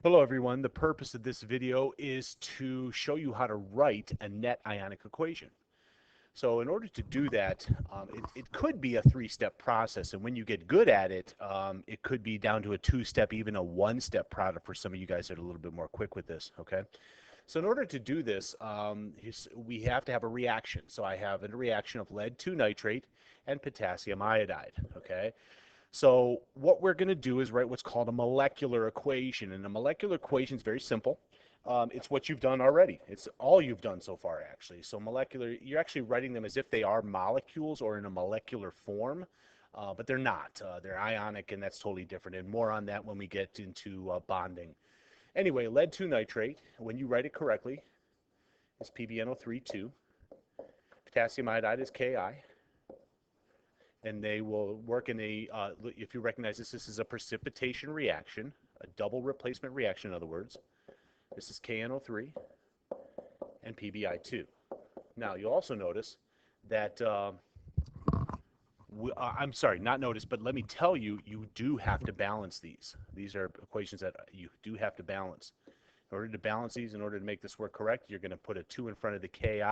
Hello everyone, the purpose of this video is to show you how to write a net ionic equation. So in order to do that, it could be a three-step process, and when you get good at it, it could be down to a two-step, even a one-step product for some of you guys that are a little bit more quick with this, okay? So in order to do this, we have to have a reaction. So I have a reaction of lead 2 nitrate and potassium iodide, okay? So what we're going to do is write what's called a molecular equation. And a molecular equation is very simple. It's what you've done already. It's all you've done so far, actually. So molecular, you're actually writing them as if they are molecules or in a molecular form, but they're not. They're ionic, and that's totally different. And more on that when we get into bonding. Anyway, lead 2 nitrate, when you write it correctly, is PbNO3 2. Potassium iodide is Ki. And they will work in a, if you recognize this, this is a precipitation reaction, a double replacement reaction, in other words. This is KNO3 and PBI2. Now, you'll also notice that, I'm sorry, not notice, but let me tell you, you do have to balance these. These are equations that you do have to balance. In order to balance these, in order to make this work correct, you're going to put a 2 in front of the Ki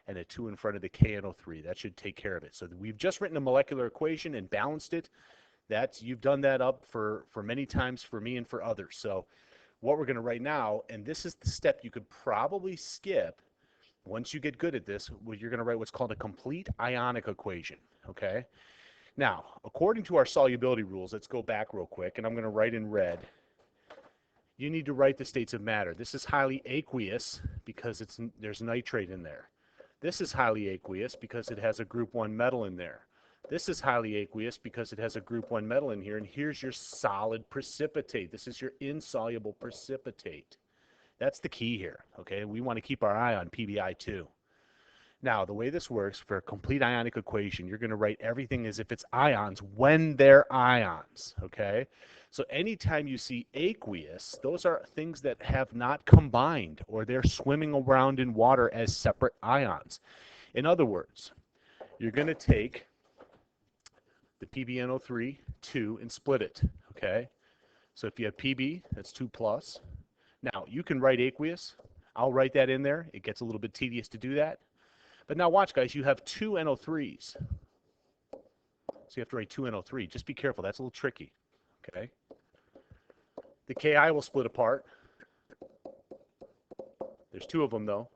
and a 2 in front of the KNO3. That should take care of it. So we've just written a molecular equation and balanced it. You've done that up for many times for me and for others. So what we're going to write now, and this is the step you could probably skip once you get good at this, you're going to write what's called a complete ionic equation, okay? Now, according to our solubility rules, let's go back real quick, and I'm going to write in red. You need to write the states of matter. This is highly aqueous because there's nitrate in there. This is highly aqueous because it has a group 1 metal in there. This is highly aqueous because it has a group 1 metal in here, and here's your solid precipitate. This is your insoluble precipitate. That's the key here, okay? We want to keep our eye on PBI2. Now, the way this works, for a complete ionic equation, you're going to write everything as if it's ions when they're ions, okay? So anytime you see aqueous, those are things that have not combined, or they're swimming around in water as separate ions. In other words, you're going to take the PbNO3, 2, and split it, okay? So if you have Pb, that's 2 plus. Now, you can write aqueous. I'll write that in there. It gets a little bit tedious to do that. But now watch, guys, you have 2 NO3s. So you have to write 2 NO3. Just be careful. That's a little tricky, okay? The Ki will split apart. There's 2 of them, though.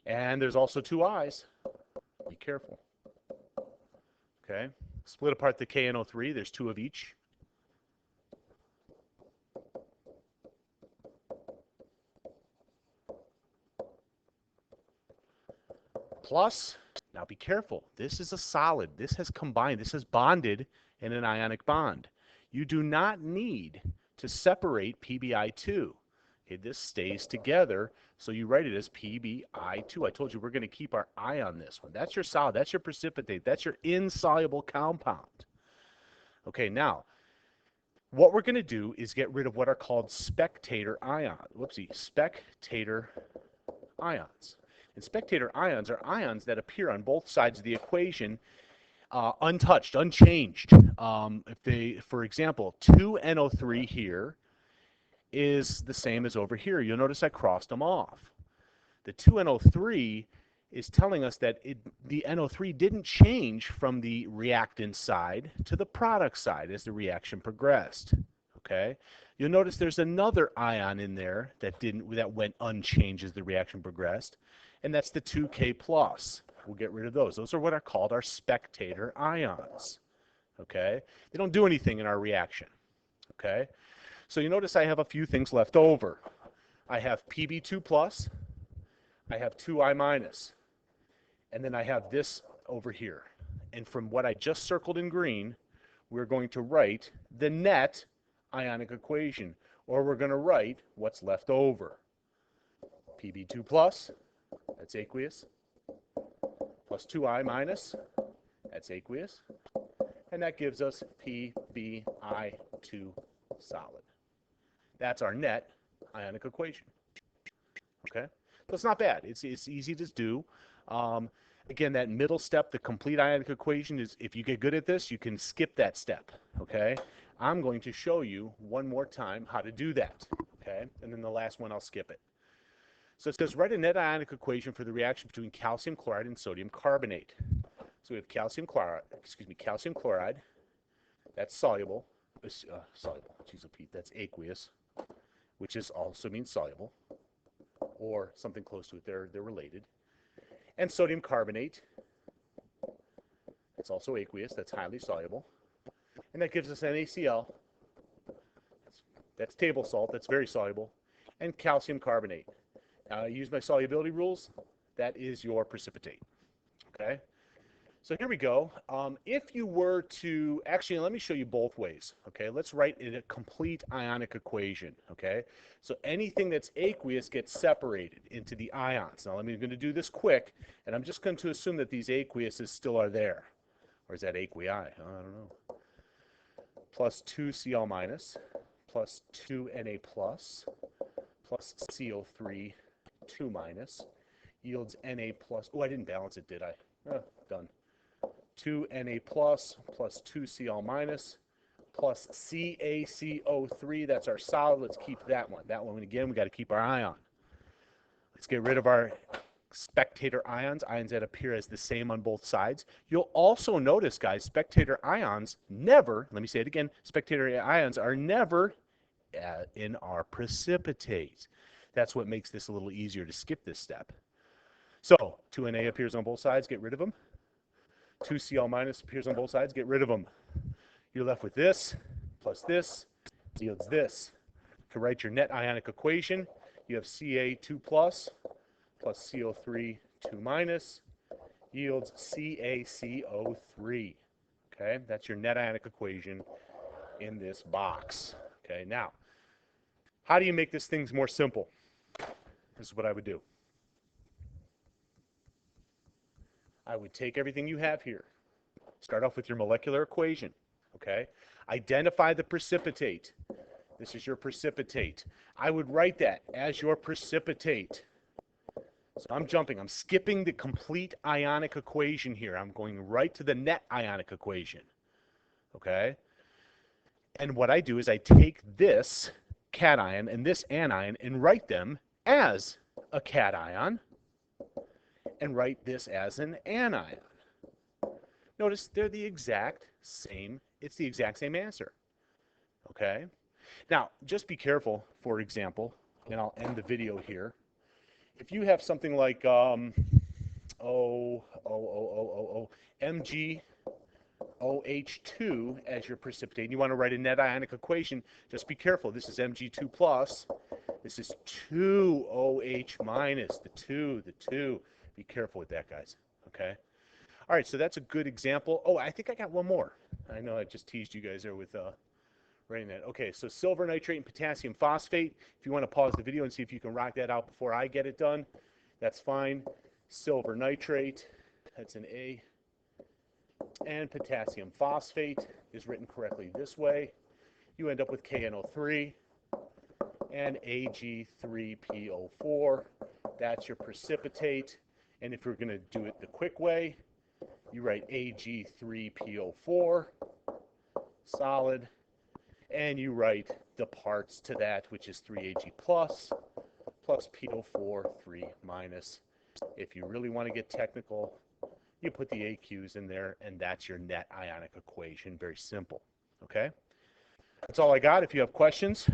And there's also 2 I's. Be careful. Okay? Split apart the KNO3. There's 2 of each. Plus, now be careful. This is a solid. This has combined. This has bonded in an ionic bond. You do not need to separate PBI2. Okay, this stays together, so you write it as PBI2. I told you we're going to keep our eye on this one. That's your solid. That's your precipitate. That's your insoluble compound. Okay, now, what we're going to do is get rid of what are called spectator ions. Whoopsie, spectator ions. And spectator ions are ions that appear on both sides of the equation untouched, unchanged. For example, 2NO3 here is the same as over here. You'll notice I crossed them off. The 2NO3 is telling us that the NO3 didn't change from the reactant side to the product side as the reaction progressed. Okay? You'll notice there's another ion in there that went unchanged as the reaction progressed, and that's the 2K plus. We'll get rid of those. Those are what are called our spectator ions. Okay? They don't do anything in our reaction. Okay? So you notice I have a few things left over. I have Pb2 plus, I have 2I minus, and then I have this over here. And from what I just circled in green, we're going to write the net ionic equation, or we're going to write what's left over. Pb2 plus, that's aqueous, plus 2I minus, that's aqueous, and that gives us PbI2 solid. That's our net ionic equation. Okay? So it's not bad. It's easy to do. Again, that middle step, the complete ionic equation, is if you get good at this, you can skip that step. Okay? I'm going to show you one more time how to do that, okay? And then the last one, I'll skip it. So it says, write a net ionic equation for the reaction between calcium chloride and sodium carbonate. So we have calcium chloride, that's soluble, that's aqueous, which is also means soluble, or something close to it, they're related. And sodium carbonate, it's also aqueous, that's highly soluble. And that gives us NaCl, that's table salt, that's very soluble, and calcium carbonate. Now I use my solubility rules, that is your precipitate, okay? So here we go. If you were to, actually, let me show you both ways, okay? Let's write in a complete ionic equation, okay? So anything that's aqueous gets separated into the ions. Now, I'm going to do this quick, and I'm just going to assume that these aqueuses still are there. Or is that aquei? I don't know. Plus 2Cl minus, plus 2Na plus CO3, 2 minus, yields Na plus, oh, I didn't balance it, did I? Done. 2Na plus 2Cl minus plus CaCO3. That's our solid. Let's keep that one. That one, again, we got to keep our eye on. Let's get rid of our spectator ions, ions that appear as the same on both sides. You'll also notice, guys, spectator ions never, let me say it again, spectator ions are never in our precipitate. That's what makes this a little easier to skip this step. So 2Na appears on both sides, get rid of them. 2Cl minus appears on both sides, get rid of them. You're left with this plus this yields this. To write your net ionic equation, you have Ca2 plus CO3 2 minus yields CaCO3. Okay, that's your net ionic equation in this box. Okay, now, how do you make this thing more simple? This is what I would do. I would take everything you have here, start off with your molecular equation, okay? Identify the precipitate. This is your precipitate. I would write that as your precipitate. So I'm skipping the complete ionic equation here. I'm going right to the net ionic equation, okay? And what I do is I take this cation and this anion and write them as a cation and write this as an anion. Notice they're the exact same, it's the exact same answer, okay? Now, just be careful, for example, and I'll end the video here. If you have something like MgOH2 as your precipitate, and you want to write a net ionic equation, just be careful. This is Mg2 plus. This is 2OH minus, the 2. Be careful with that, guys, okay? All right, so that's a good example. Oh, I think I got one more. I know I just teased you guys there with writing that. Okay, so silver nitrate and potassium phosphate. If you want to pause the video and see if you can rock that out before I get it done, that's fine. Silver nitrate, that's an A. And potassium phosphate is written correctly this way. You end up with KNO3 and Ag3PO4. That's your precipitate. And if you're going to do it the quick way, you write Ag3PO4, solid, and you write the parts to that, which is 3Ag plus PO4, 3 minus. If you really want to get technical, you put the AQs in there, and that's your net ionic equation. Very simple, okay? That's all I got. If you have questions,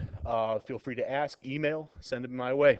feel free to ask, email, send them my way.